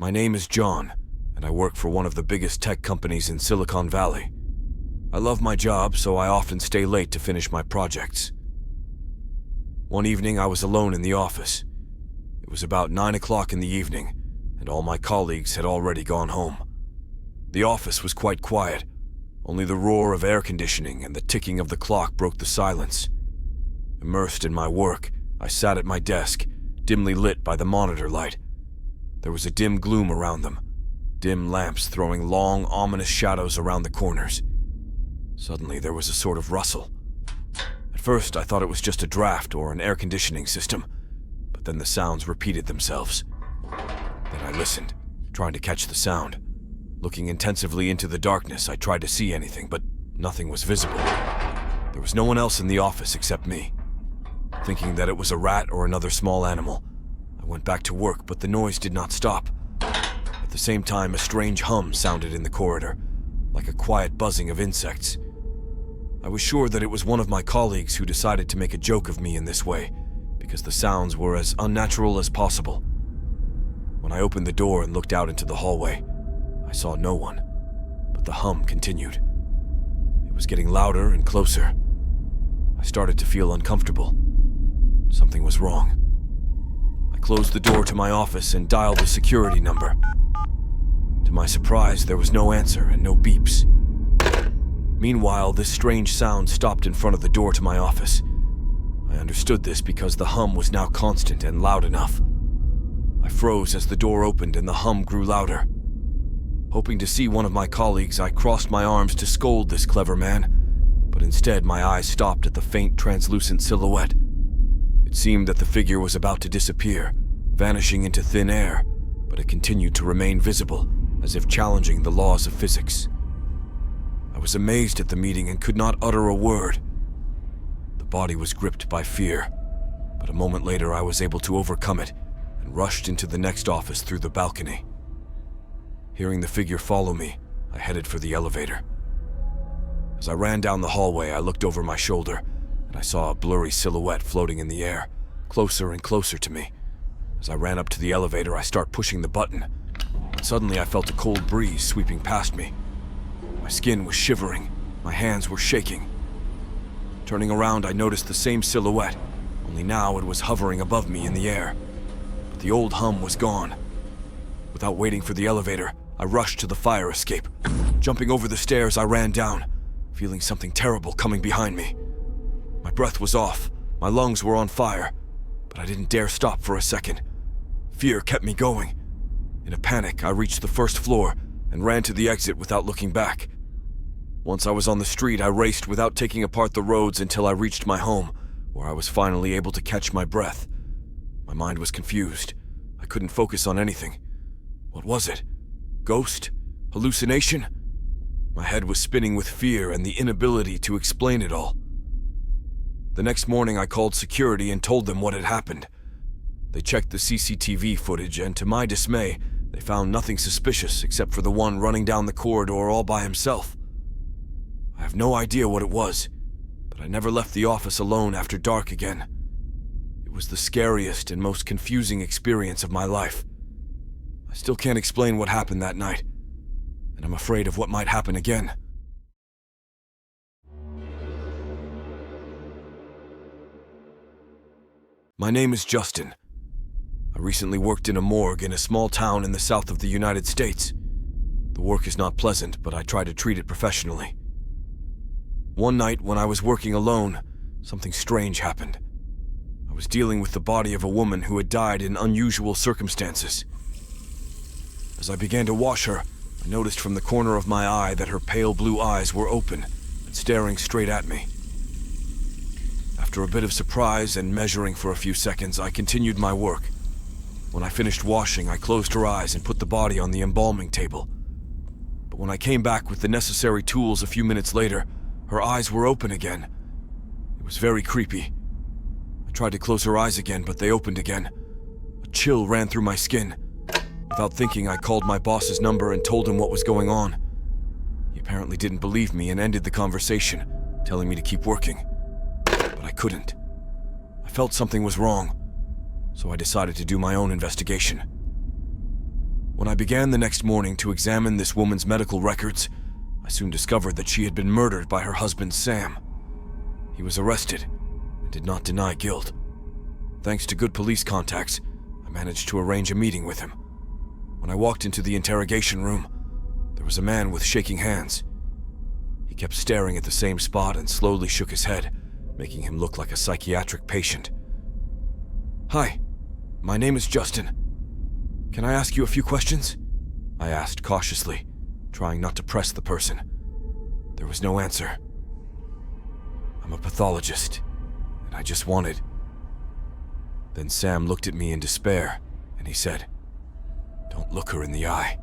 My name is John, and I work for one of the biggest tech companies in Silicon Valley. I love my job, so I often stay late to finish my projects. One evening, I was alone in the office. It was about 9 o'clock in the evening, and all my colleagues had already gone home. The office was quite quiet. Only the roar of air conditioning and the ticking of the clock broke the silence. Immersed in my work, I sat at my desk, dimly lit by the monitor light. There was a dim gloom around them, dim lamps throwing long, ominous shadows around the corners. Suddenly, there was a sort of rustle. At first, I thought it was just a draft or an air conditioning system, but then the sounds repeated themselves. Then I listened, trying to catch the sound. Looking intensively into the darkness, I tried to see anything, but nothing was visible. There was no one else in the office except me. Thinking that it was a rat or another small animal, I went back to work, but the noise did not stop. At the same time, a strange hum sounded in the corridor, like a quiet buzzing of insects. I was sure that it was one of my colleagues who decided to make a joke of me in this way, because the sounds were as unnatural as possible. When I opened the door and looked out into the hallway, I saw no one, but the hum continued. It was getting louder and closer. I started to feel uncomfortable. Something was wrong. I closed the door to my office and dialed the security number. To my surprise, there was no answer and no beeps. Meanwhile, this strange sound stopped in front of the door to my office. I understood this because the hum was now constant and loud enough. I froze as the door opened and the hum grew louder. Hoping to see one of my colleagues, I crossed my arms to scold this clever man, but instead my eyes stopped at the faint, translucent silhouette. It seemed that the figure was about to disappear, vanishing into thin air, but it continued to remain visible, as if challenging the laws of physics. I was amazed at the meeting and could not utter a word. The body was gripped by fear, but a moment later I was able to overcome it and rushed into the next office through the balcony. Hearing the figure follow me, I headed for the elevator. As I ran down the hallway, I looked over my shoulder, and I saw a blurry silhouette floating in the air, closer and closer to me. As I ran up to the elevator, I started pushing the button, but suddenly I felt a cold breeze sweeping past me. My skin was shivering, my hands were shaking. Turning around, I noticed the same silhouette, only now it was hovering above me in the air. But the old hum was gone. Without waiting for the elevator, I rushed to the fire escape. Jumping over the stairs, I ran down, feeling something terrible coming behind me. My breath was off, my lungs were on fire, but I didn't dare stop for a second. Fear kept me going. In a panic, I reached the first floor and ran to the exit without looking back. Once I was on the street, I raced without taking apart the roads until I reached my home, where I was finally able to catch my breath. My mind was confused. I couldn't focus on anything. What was it? Ghost? Hallucination? My head was spinning with fear and the inability to explain it all. The next morning, I called security and told them what had happened. They checked the CCTV footage, and to my dismay, they found nothing suspicious except for the one running down the corridor all by himself. I have no idea what it was, but I never left the office alone after dark again. It was the scariest and most confusing experience of my life. I still can't explain what happened that night, and I'm afraid of what might happen again. My name is Justin. I recently worked in a morgue in a small town in the south of the United States. The work is not pleasant, but I try to treat it professionally. One night, when I was working alone, something strange happened. I was dealing with the body of a woman who had died in unusual circumstances. As I began to wash her, I noticed from the corner of my eye that her pale blue eyes were open and staring straight at me. After a bit of surprise and measuring for a few seconds, I continued my work. When I finished washing, I closed her eyes and put the body on the embalming table. But when I came back with the necessary tools a few minutes later, her eyes were open again. It was very creepy. I tried to close her eyes again, but they opened again. A chill ran through my skin. Without thinking, I called my boss's number and told him what was going on. He apparently didn't believe me and ended the conversation, telling me to keep working. But I couldn't. I felt something was wrong, so I decided to do my own investigation. When I began the next morning to examine this woman's medical records, I soon discovered that she had been murdered by her husband, Sam. He was arrested and did not deny guilt. Thanks to good police contacts, I managed to arrange a meeting with him. When I walked into the interrogation room, there was a man with shaking hands. He kept staring at the same spot and slowly shook his head, making him look like a psychiatric patient. "Hi, my name is Justin. Can I ask you a few questions?" I asked cautiously, trying not to press the person. There was no answer. "I'm a pathologist, and I just wanted..." Then Sam looked at me in despair, and he said, "Don't look her in the eye."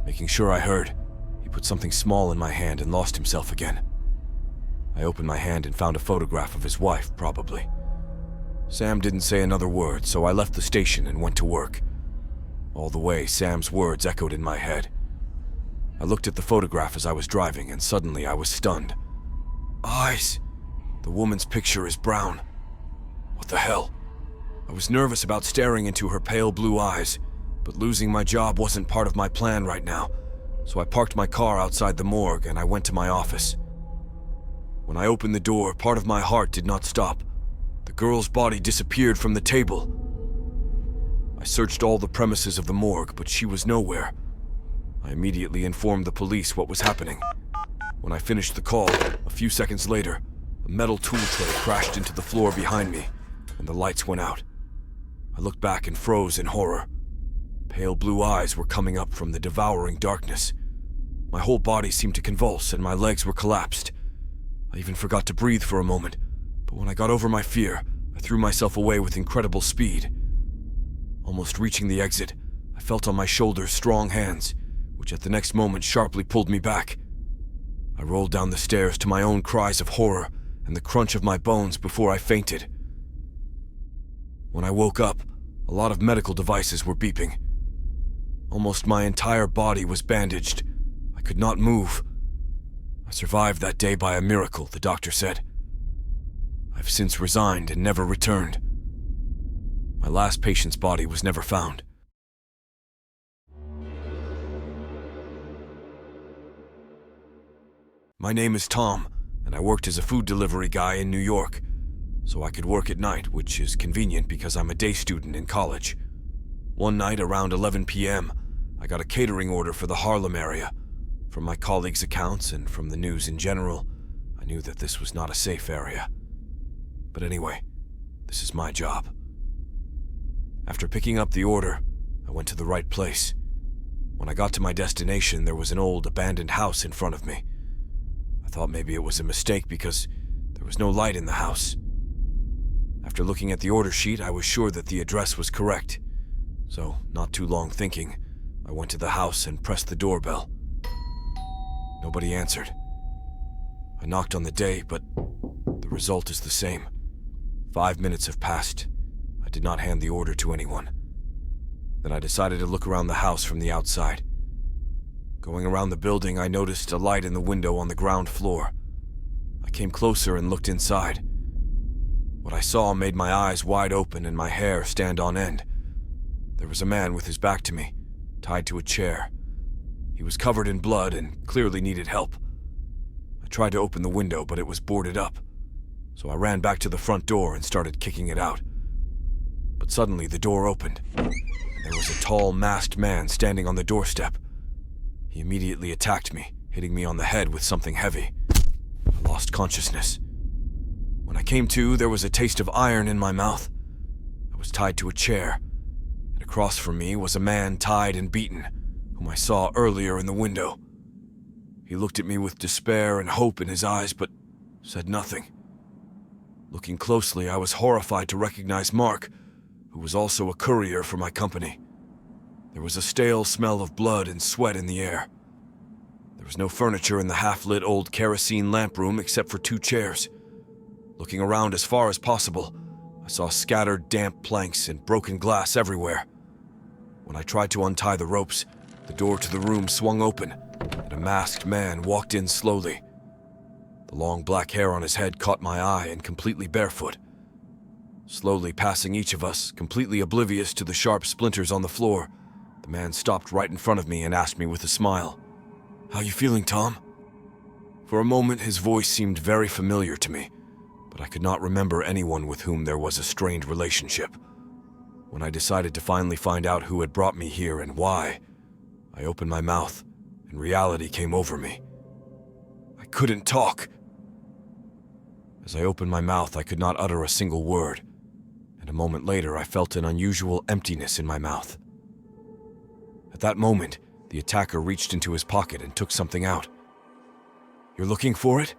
Making sure I heard, he put something small in my hand and lost himself again. I opened my hand and found a photograph of his wife, probably. Sam didn't say another word, so I left the station and went to work. All the way, Sam's words echoed in my head. I looked at the photograph as I was driving, and suddenly I was stunned. Eyes! The woman's picture is brown. What the hell? I was nervous about staring into her pale blue eyes, but losing my job wasn't part of my plan right now, so I parked my car outside the morgue and I went to my office. When I opened the door, part of my heart did not stop. The girl's body disappeared from the table. I searched all the premises of the morgue, but she was nowhere. I immediately informed the police what was happening. When I finished the call, a few seconds later, a metal tool tray crashed into the floor behind me, and the lights went out. I looked back and froze in horror. Pale blue eyes were coming up from the devouring darkness. My whole body seemed to convulse and my legs were collapsed. I even forgot to breathe for a moment, but when I got over my fear, I threw myself away with incredible speed. Almost reaching the exit, I felt on my shoulders strong hands, which at the next moment sharply pulled me back. I rolled down the stairs to my own cries of horror and the crunch of my bones before I fainted. When I woke up, a lot of medical devices were beeping. Almost my entire body was bandaged. I could not move. I survived that day by a miracle, the doctor said. I've since resigned and never returned. My last patient's body was never found. My name is Tom, and I worked as a food delivery guy in New York, so I could work at night, which is convenient because I'm a day student in college. One night around 11 p.m., I got a catering order for the Harlem area. From my colleagues' accounts and from the news in general, I knew that this was not a safe area. But anyway, this is my job. After picking up the order, I went to the right place. When I got to my destination, there was an old abandoned house in front of me. I thought maybe it was a mistake because there was no light in the house. After looking at the order sheet, I was sure that the address was correct. So, not too long thinking, I went to the house and pressed the doorbell. Nobody answered. I knocked on the day, but the result is the same. 5 minutes have passed. I did not hand the order to anyone. Then I decided to look around the house from the outside. Going around the building, I noticed a light in the window on the ground floor. I came closer and looked inside. What I saw made my eyes wide open and my hair stand on end. There was a man with his back to me, tied to a chair. He was covered in blood and clearly needed help. I tried to open the window, but it was boarded up. So I ran back to the front door and started kicking it out. But suddenly the door opened, and there was a tall, masked man standing on the doorstep. He immediately attacked me, hitting me on the head with something heavy. I lost consciousness. When I came to, there was a taste of iron in my mouth. I was tied to a chair, and across from me was a man tied and beaten, whom I saw earlier in the window. He looked at me with despair and hope in his eyes, but said nothing. Looking closely, I was horrified to recognize Mark, who was also a courier for my company. There was a stale smell of blood and sweat in the air. There was no furniture in the half-lit old kerosene lamp room except for 2 chairs. Looking around as far as possible, I saw scattered damp planks and broken glass everywhere. When I tried to untie the ropes, the door to the room swung open, and a masked man walked in slowly. The long black hair on his head caught my eye, and completely barefoot. Slowly passing each of us, completely oblivious to the sharp splinters on the floor, The man stopped right in front of me and asked me with a smile, "How you feeling, Tom?" For a moment, his voice seemed very familiar to me, but I could not remember anyone with whom there was a strained relationship. When I decided to finally find out who had brought me here and why, I opened my mouth, and reality came over me. I couldn't talk. As I opened my mouth, I could not utter a single word, and a moment later I felt an unusual emptiness in my mouth. At that moment, the attacker reached into his pocket and took something out. "You're looking for it?"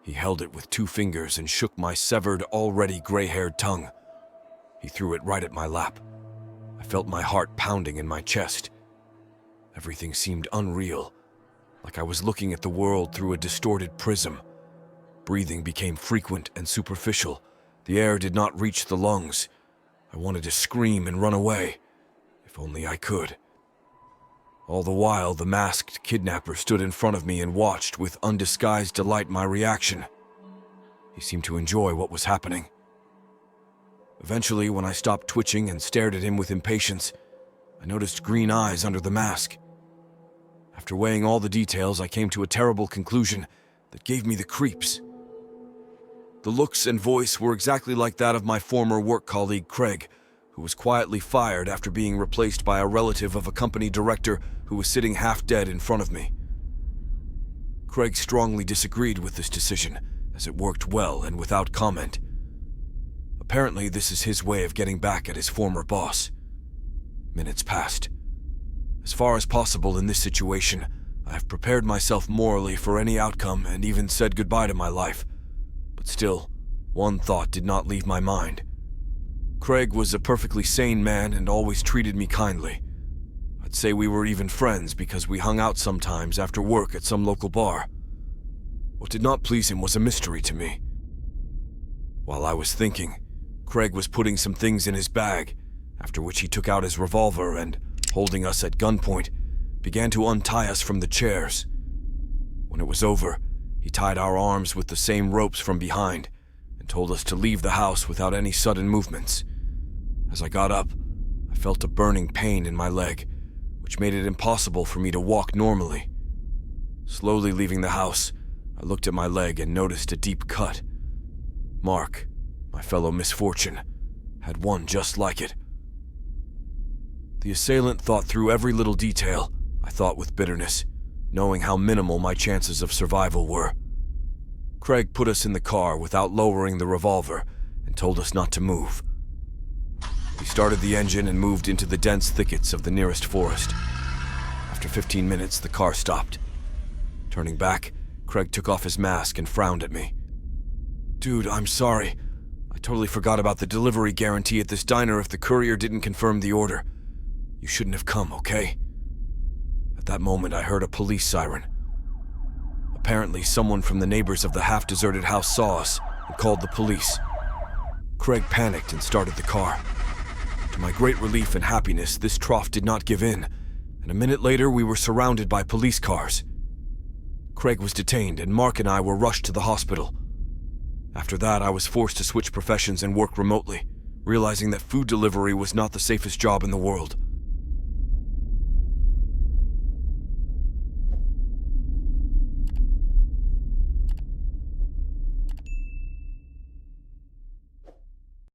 He held it with 2 fingers and shook my severed, already gray-haired tongue. He threw it right at my lap. I felt my heart pounding in my chest. Everything seemed unreal, like I was looking at the world through a distorted prism. Breathing became frequent and superficial. The air did not reach the lungs. I wanted to scream and run away. If only I could. All the while, the masked kidnapper stood in front of me and watched with undisguised delight my reaction. He seemed to enjoy what was happening. Eventually, when I stopped twitching and stared at him with impatience, I noticed green eyes under the mask. After weighing all the details, I came to a terrible conclusion that gave me the creeps. The looks and voice were exactly like that of my former work colleague Craig, who was quietly fired after being replaced by a relative of a company director who was sitting half dead in front of me. Craig strongly disagreed with this decision, as it worked well and without comment. Apparently, this is his way of getting back at his former boss. Minutes passed. As far as possible in this situation, I have prepared myself morally for any outcome and even said goodbye to my life. But still, one thought did not leave my mind. Craig was a perfectly sane man and always treated me kindly. I'd say we were even friends because we hung out sometimes after work at some local bar. What did not please him was a mystery to me. While I was thinking, Craig was putting some things in his bag, after which he took out his revolver and, holding us at gunpoint, began to untie us from the chairs. When it was over, he tied our arms with the same ropes from behind and told us to leave the house without any sudden movements. As I got up, I felt a burning pain in my leg, which made it impossible for me to walk normally. Slowly leaving the house, I looked at my leg and noticed a deep cut. Mark, my fellow misfortune, had one just like it. The assailant thought through every little detail, I thought with bitterness, knowing how minimal my chances of survival were. Craig put us in the car without lowering the revolver and told us not to move. We started the engine and moved into the dense thickets of the nearest forest. After 15 minutes, the car stopped. Turning back, Craig took off his mask and frowned at me. "Dude, I'm sorry. I totally forgot about the delivery guarantee at this diner if the courier didn't confirm the order. You shouldn't have come, okay?" At that moment, I heard a police siren. Apparently, someone from the neighbors of the half-deserted house saw us and called the police. Craig panicked and started the car. To my great relief and happiness, this trough did not give in, and a minute later we were surrounded by police cars. Craig was detained, and Mark and I were rushed to the hospital. After that, I was forced to switch professions and work remotely, realizing that food delivery was not the safest job in the world.